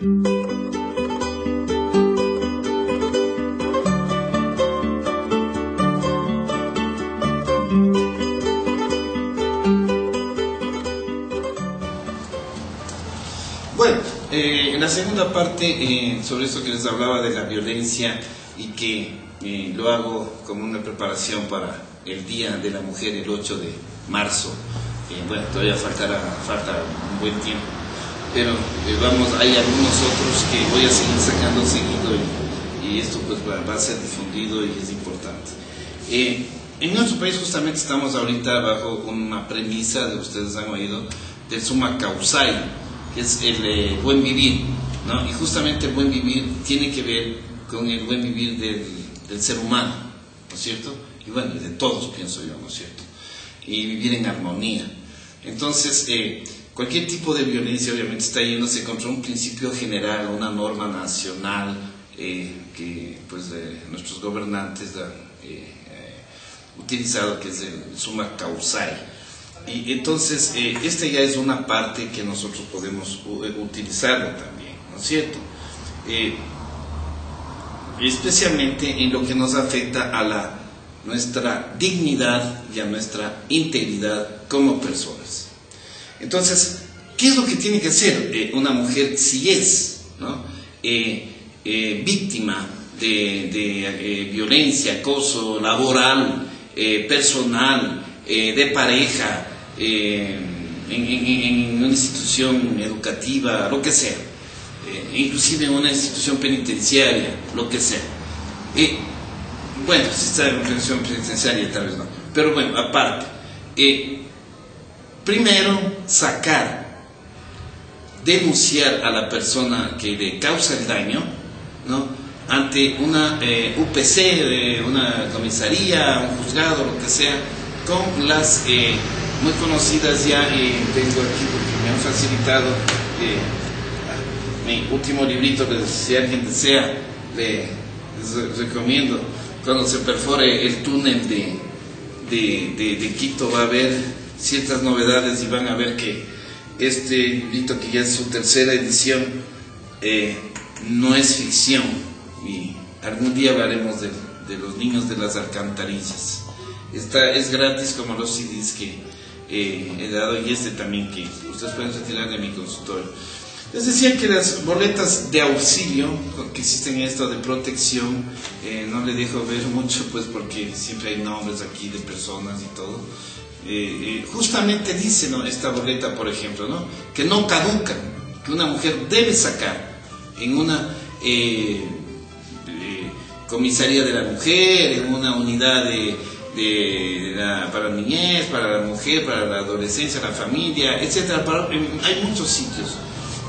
Bueno, en la segunda parte, sobre esto que les hablaba de la violencia y que lo hago como una preparación para el Día de la Mujer, el 8 de marzo. Bueno, todavía falta un buen tiempo, pero hay algunos otros que voy a seguir sacando seguido y esto pues va a ser difundido y es importante. En nuestro país justamente estamos ahorita bajo una premisa, de ustedes han oído, del summa causai, que es el buen vivir, ¿no? Y justamente el buen vivir tiene que ver con el buen vivir del ser humano, ¿no es cierto? Y bueno, de todos, pienso yo, ¿no es cierto? Y vivir en armonía. Entonces, cualquier tipo de violencia obviamente está yéndose contra un principio general, una norma nacional que pues nuestros gobernantes han utilizado, que es el summa causai. Y entonces, esta ya es una parte que nosotros podemos utilizarlo también, ¿no es cierto? Especialmente en lo que nos afecta a nuestra dignidad y a nuestra integridad como personas. Entonces, ¿qué es lo que tiene que hacer una mujer si es, ¿no? Víctima de violencia, acoso laboral, personal, de pareja, en una institución educativa, lo que sea, inclusive en una institución penitenciaria, lo que sea? Bueno, si está en una institución penitenciaria tal vez no, pero bueno, aparte, primero denunciar a la persona que le causa el daño, ¿no? Ante una UPC, una comisaría, un juzgado, lo que sea, con las muy conocidas ya, tengo aquí porque me han facilitado mi último librito, que si alguien desea, les recomiendo. Cuando se perfore el túnel de Quito va a haber ciertas novedades y van a ver que este librito, que ya es su tercera edición, no es ficción, y algún día hablaremos de los niños de las alcantarillas. Es gratis como los CDs que he dado, y este también que ustedes pueden retirar de mi consultorio. Les decía que las boletas de auxilio que existen, esto de protección, no le dejo ver mucho pues porque siempre hay nombres aquí de personas y todo. Justamente dice, ¿no?, esta boleta, por ejemplo, ¿no?, que no caduca, que una mujer debe sacar en una comisaría de la mujer, en una unidad para la niñez, para la mujer, para la adolescencia, la familia, etcétera. Hay muchos sitios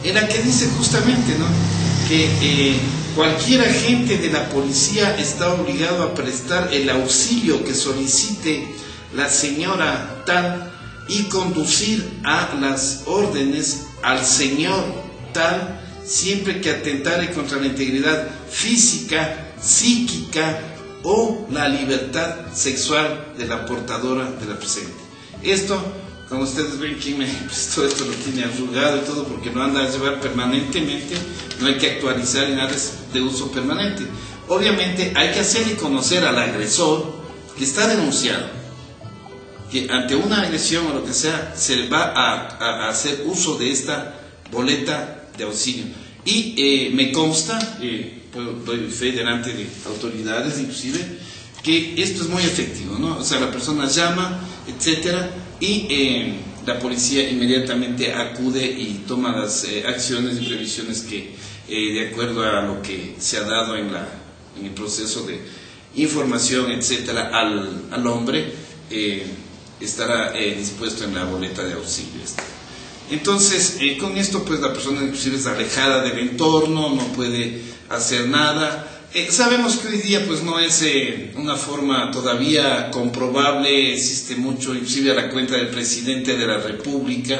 en la que dice justamente, ¿no?, que cualquier agente de la policía está obligado a prestar el auxilio que solicite la señora tal y conducir a las órdenes al señor tal, siempre que atentare contra la integridad física, psíquica o la libertad sexual de la portadora de la presente. Esto, como ustedes ven, quien me prestó esto lo tiene arrugado y todo porque lo anda a llevar permanentemente, no hay que actualizar y nada, es de uso permanente. Obviamente hay que hacerle conocer al agresor que está denunciado, que ante una agresión o lo que sea, se va a hacer uso de esta boleta de auxilio. Y me consta, doy fe delante de autoridades inclusive, que esto es muy efectivo, ¿no? O sea, la persona llama, etcétera, y la policía inmediatamente acude y toma las acciones y previsiones que, de acuerdo a lo que se ha dado en el proceso de información, etcétera, al hombre, estará dispuesto en la boleta de auxilio. Entonces, con esto pues la persona inclusive es alejada del entorno, no puede hacer nada. Sabemos que hoy día pues no es una forma todavía comprobable, existe mucho, inclusive a la cuenta del presidente de la República,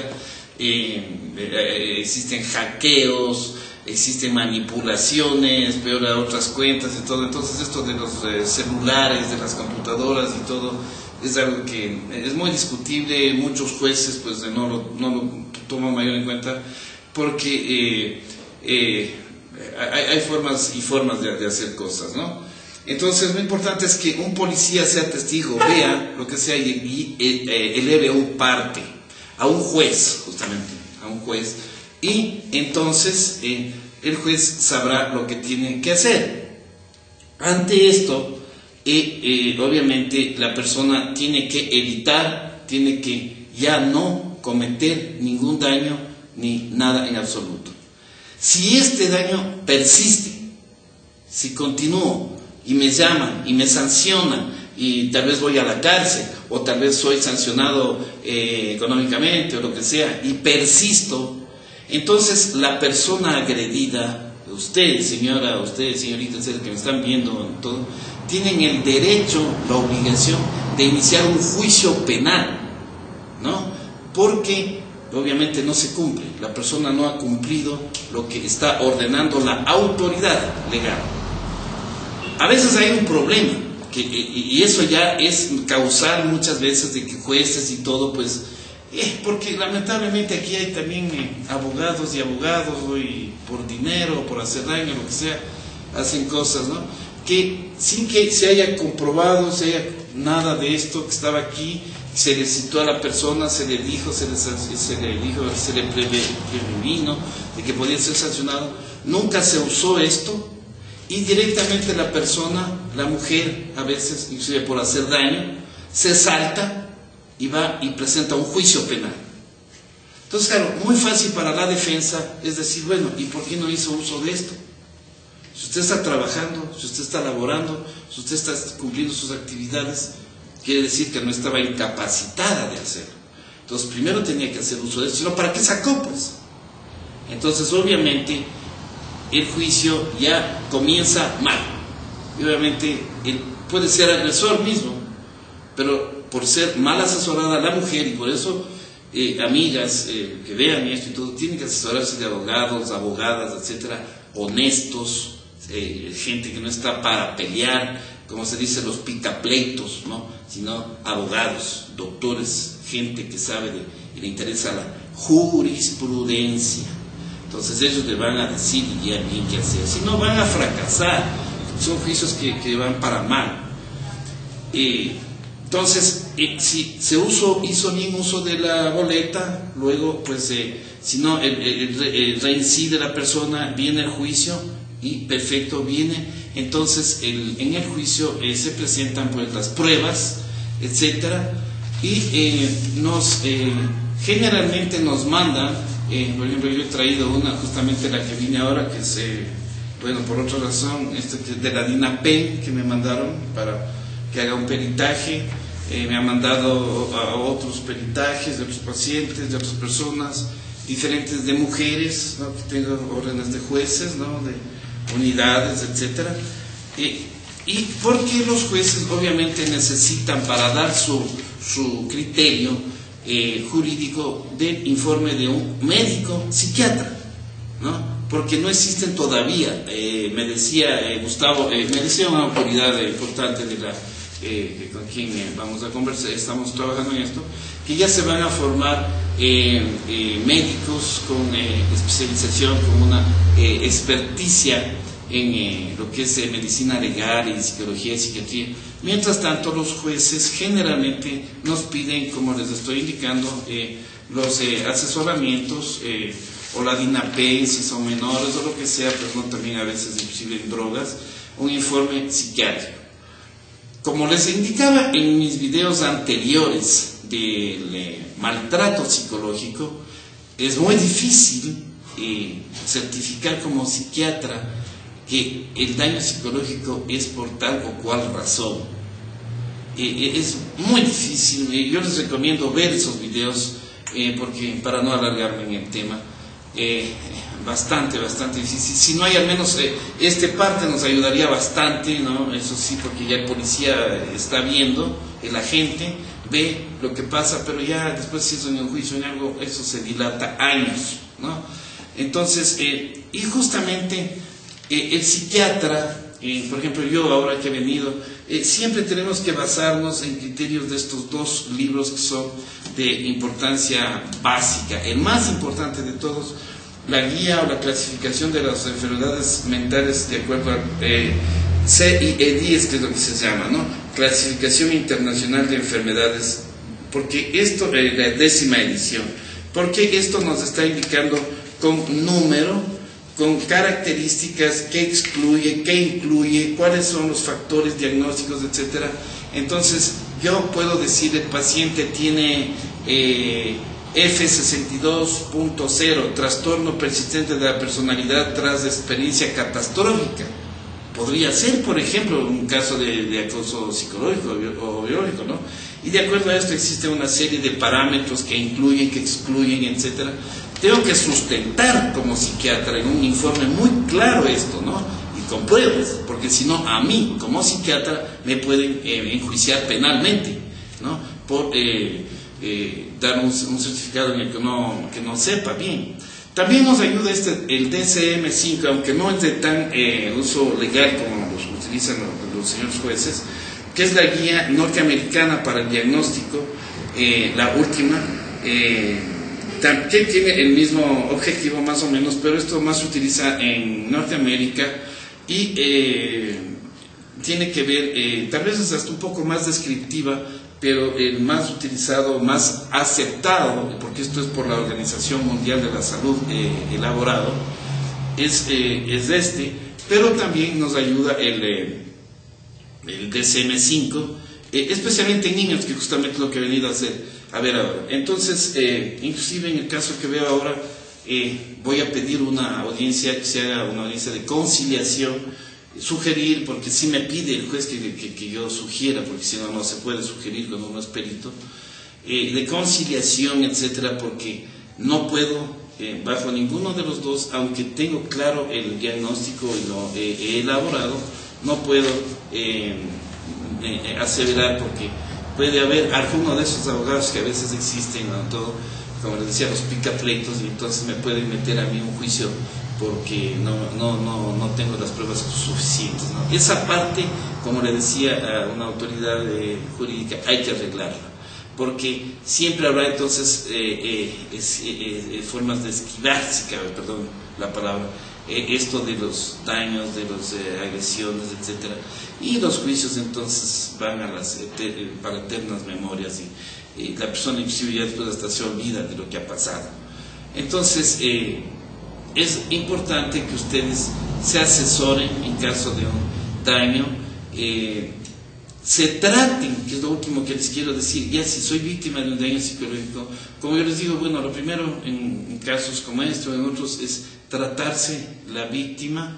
existen hackeos, existen manipulaciones, peor a otras cuentas y todo. Entonces esto de los celulares, de las computadoras y todo, es algo que es muy discutible. Muchos jueces pues no lo toman mayor en cuenta porque hay formas y formas de hacer cosas, ¿no? Entonces lo importante es que un policía sea testigo, vea lo que sea y eleve un parte a un juez, justamente, a un juez, y entonces el juez sabrá lo que tiene que hacer. Ante esto, obviamente la persona tiene que evitar, tiene que ya no cometer ningún daño ni nada en absoluto. Si este daño persiste, si continúo y me llaman y me sancionan y tal vez voy a la cárcel o tal vez soy sancionado económicamente o lo que sea y persisto, entonces la persona agredida, usted señora, usted señorita, etcétera, que me están viendo todo, tienen el derecho, la obligación de iniciar un juicio penal, ¿no? Porque obviamente no se cumple, la persona no ha cumplido lo que está ordenando la autoridad legal. A veces hay un problema, y eso ya es causal muchas veces de que jueces y todo, pues, porque lamentablemente aquí hay también abogados y por dinero, por hacer daño, lo que sea, hacen cosas, ¿no? Que sin que se haya comprobado, nada de esto que estaba aquí, se le citó a la persona, se le dijo, se le previno de que podía ser sancionado, nunca se usó esto. Y directamente la persona, la mujer, a veces, inclusive por hacer daño, se salta y va y presenta un juicio penal. Entonces, claro, muy fácil para la defensa es decir, bueno, ¿y por qué no hizo uso de esto? Si usted está trabajando, si usted está laborando, si usted está cumpliendo sus actividades, quiere decir que no estaba incapacitada de hacerlo. Entonces, primero tenía que hacer uso de esto, sino ¿para qué sacó, pues? Entonces, obviamente, el juicio ya comienza mal. Y obviamente puede ser agresor mismo, pero por ser mal asesorada la mujer, y por eso amigas que vean esto y todo, tienen que asesorarse de abogados, abogadas, etcétera, honestos, gente que no está para pelear, como se dice, los picapleitos, ¿no? Sino abogados, doctores, gente que sabe y le interesa la jurisprudencia. Entonces ellos le van a decir y ya bien qué hacer, si no van a fracasar, son juicios que van para mal. Entonces, si se hizo bien uso de la boleta, luego pues si no reincide la persona, viene el juicio y perfecto, viene, entonces en el juicio se presentan pues las pruebas, etcétera, y generalmente nos mandan. Por ejemplo, yo he traído una, justamente la que vine ahora, que es, bueno, por otra razón, de la DINAPEN, que me mandaron para que haga un peritaje. Me han mandado a otros peritajes de otros pacientes, de otras personas, diferentes de mujeres, ¿no? Que tengo órdenes de jueces, ¿no? De unidades, etcétera. Y porque los jueces obviamente necesitan para dar su criterio jurídico del informe de un médico psiquiatra, ¿no? Porque no existen todavía, me decía Gustavo, me decía una autoridad importante de la con quien vamos a conversar, estamos trabajando en esto, que ya se van a formar médicos con especialización, con una experticia en lo que es medicina legal y psicología y psiquiatría. Mientras tanto, los jueces generalmente nos piden, como les estoy indicando, los asesoramientos o la DINAPEN, si son menores o lo que sea, pero no también a veces inclusive en drogas, un informe psiquiátrico. Como les indicaba en mis videos anteriores del maltrato psicológico, es muy difícil certificar como psiquiatra que el daño psicológico es por tal o cual razón. Es muy difícil. Yo les recomiendo ver esos videos porque para no alargarme en el tema, bastante difícil. Si no hay al menos parte nos ayudaría bastante, ¿no? Eso sí, porque ya el policía está viendo, el agente ve lo que pasa, pero ya después si es en un juicio en algo, eso se dilata años, ¿no? Entonces, y justamente el psiquiatra, por ejemplo yo ahora que he venido, siempre tenemos que basarnos en criterios de estos dos libros que son de importancia básica. El más importante de todos la guía o la clasificación de las enfermedades mentales de acuerdo a CIE-10, que es lo que se llama, ¿no? Clasificación Internacional de Enfermedades, porque esto, la 10ª edición, porque esto nos está indicando con número, con características, qué excluye, qué incluye, cuáles son los factores diagnósticos, etcétera. Entonces, yo puedo decir, el paciente tiene F62.0, trastorno persistente de la personalidad tras experiencia catastrófica. Podría ser, por ejemplo, un caso de acoso psicológico o biológico, ¿no? Y de acuerdo a esto existe una serie de parámetros que incluyen, que excluyen, etcétera. Tengo que sustentar como psiquiatra en un informe muy claro esto, ¿no? Y con pruebas, porque si no, a mí, como psiquiatra, me pueden enjuiciar penalmente, ¿no? Por dar un certificado en el que no sepa bien. También nos ayuda el DSM-5, aunque no es de tan uso legal como los utilizan los señores jueces, que es la guía norteamericana para el diagnóstico, la última, que tiene el mismo objetivo más o menos, pero esto más se utiliza en Norteamérica y tiene que ver, tal vez es hasta un poco más descriptiva, pero el más utilizado, más aceptado, porque esto es por la Organización Mundial de la Salud elaborado, es este, pero también nos ayuda el DSM-5, especialmente en niños, que justamente es lo que he venido a hacer. A ver ahora, entonces, inclusive en el caso que veo ahora, voy a pedir una audiencia, que se haga una audiencia de conciliación, sugerir, porque si me pide el juez que yo sugiera, porque si no, no se puede sugerir cuando uno es perito, de conciliación, etcétera, porque no puedo, bajo ninguno de los dos, aunque tengo claro el diagnóstico y lo he elaborado, no puedo aseverar, porque puede haber alguno de esos abogados que a veces existen, ¿no? Todo, como les decía, los picapleitos, y entonces me pueden meter a mí un juicio porque no tengo las pruebas suficientes, ¿no? Esa parte, como le decía a una autoridad jurídica, hay que arreglarla, porque siempre habrá entonces formas de esquivar, si cabe, perdón la palabra, esto de los daños, de las agresiones, etcétera, y los juicios entonces van a las para eternas memorias, y la persona inclusive ya después hasta se olvida de lo que ha pasado. Entonces, es importante que ustedes se asesoren en caso de un daño, se traten, que es lo último que les quiero decir. Ya si soy víctima de un daño psicológico, como yo les digo, bueno, lo primero en casos como este o en otros es tratarse la víctima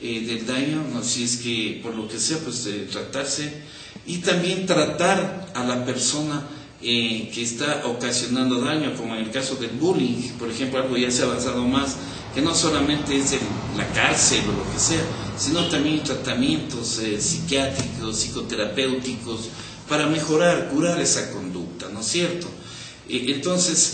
del daño, no, si es que por lo que sea, pues tratarse, y también tratar a la persona que está ocasionando daño, como en el caso del bullying, por ejemplo, algo ya se ha avanzado más, que no solamente es la cárcel o lo que sea, sino también tratamientos psiquiátricos, psicoterapéuticos, para mejorar, curar esa conducta, ¿no es cierto? Entonces,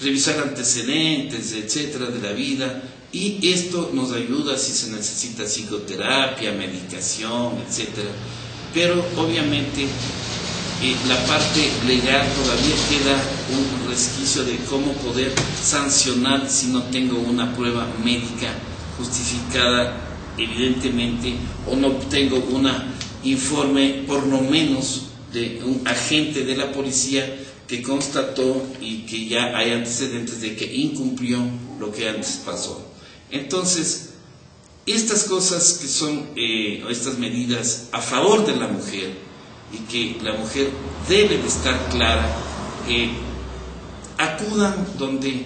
revisar antecedentes, etcétera, de la vida, y esto nos ayuda si se necesita psicoterapia, medicación, etcétera. Pero obviamente la parte legal todavía queda un resquicio de cómo poder sancionar si no tengo una prueba médica justificada evidentemente, o no tengo un informe por lo menos de un agente de la policía que constató y que ya hay antecedentes de que incumplió lo que antes pasó. Entonces, estas cosas que son, estas medidas a favor de la mujer, y que la mujer debe de estar clara, acudan donde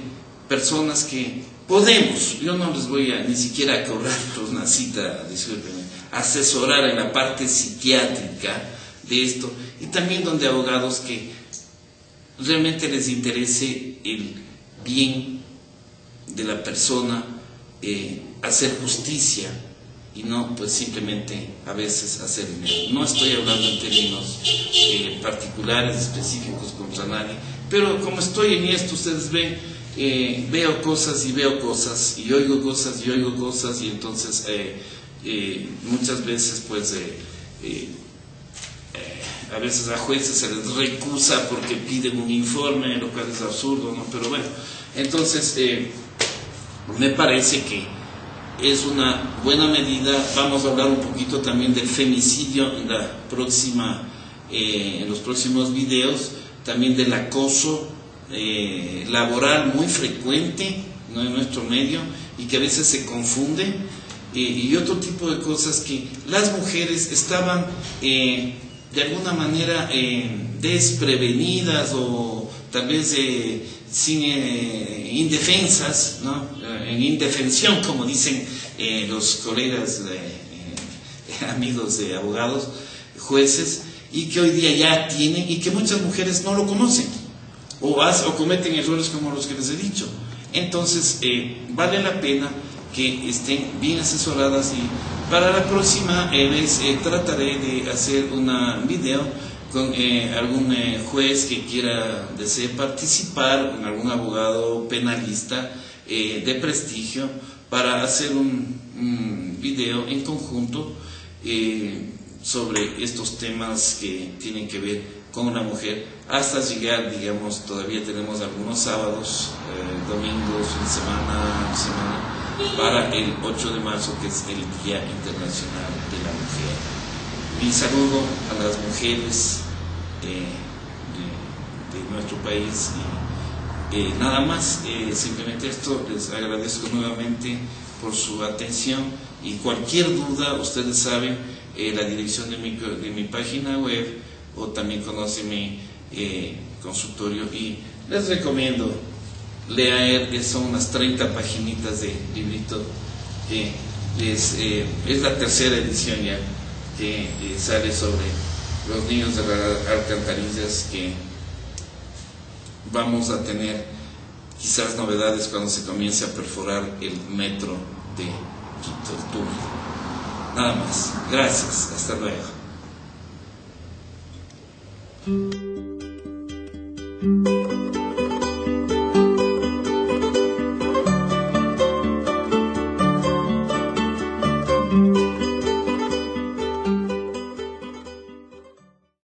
personas que podemos, yo no les voy a ni siquiera a cobrar una cita, discúlpenme, asesorar en la parte psiquiátrica de esto, y también donde abogados que realmente les interese el bien de la persona, hacer justicia, y no pues simplemente a veces hacer dinero. No estoy hablando en términos particulares, específicos contra nadie, pero como estoy en esto, ustedes ven, veo cosas y veo cosas, y oigo cosas y oigo cosas, y entonces muchas veces pues a veces a jueces se les recusa porque piden un informe, lo cual es absurdo, ¿no? Pero bueno, entonces me parece que es una buena medida. Vamos a hablar un poquito también del femicidio en los próximos videos, también del acoso laboral muy frecuente, ¿no?, en nuestro medio, y que a veces se confunde, y otro tipo de cosas que las mujeres estaban de alguna manera desprevenidas, o tal vez sin indefensas, ¿no?, en indefensión, como dicen los colegas amigos de abogados, jueces, y que hoy día ya tienen, y que muchas mujeres no lo conocen, o cometen errores como los que les he dicho. Entonces vale la pena que estén bien asesoradas, y para la próxima vez trataré de hacer un video con algún juez que desee participar, con algún abogado penalista de prestigio, para hacer un video en conjunto sobre estos temas que tienen que ver con la mujer, hasta llegar, digamos, todavía tenemos algunos sábados, domingos, fin de semana, para el 8 de marzo, que es el Día Internacional de la Mujer. Mi saludo a las mujeres de nuestro país, y nada más, simplemente esto. Les agradezco nuevamente por su atención, y cualquier duda, ustedes saben la dirección de mi página web, o también conocen mi consultorio, y les recomiendo leer, son unas 30 paginitas de librito, que es la tercera edición ya, que sale sobre los niños de las alcantarillas, que vamos a tener quizás novedades cuando se comience a perforar el metro de Quito, el túnel. Nada más, gracias, hasta luego.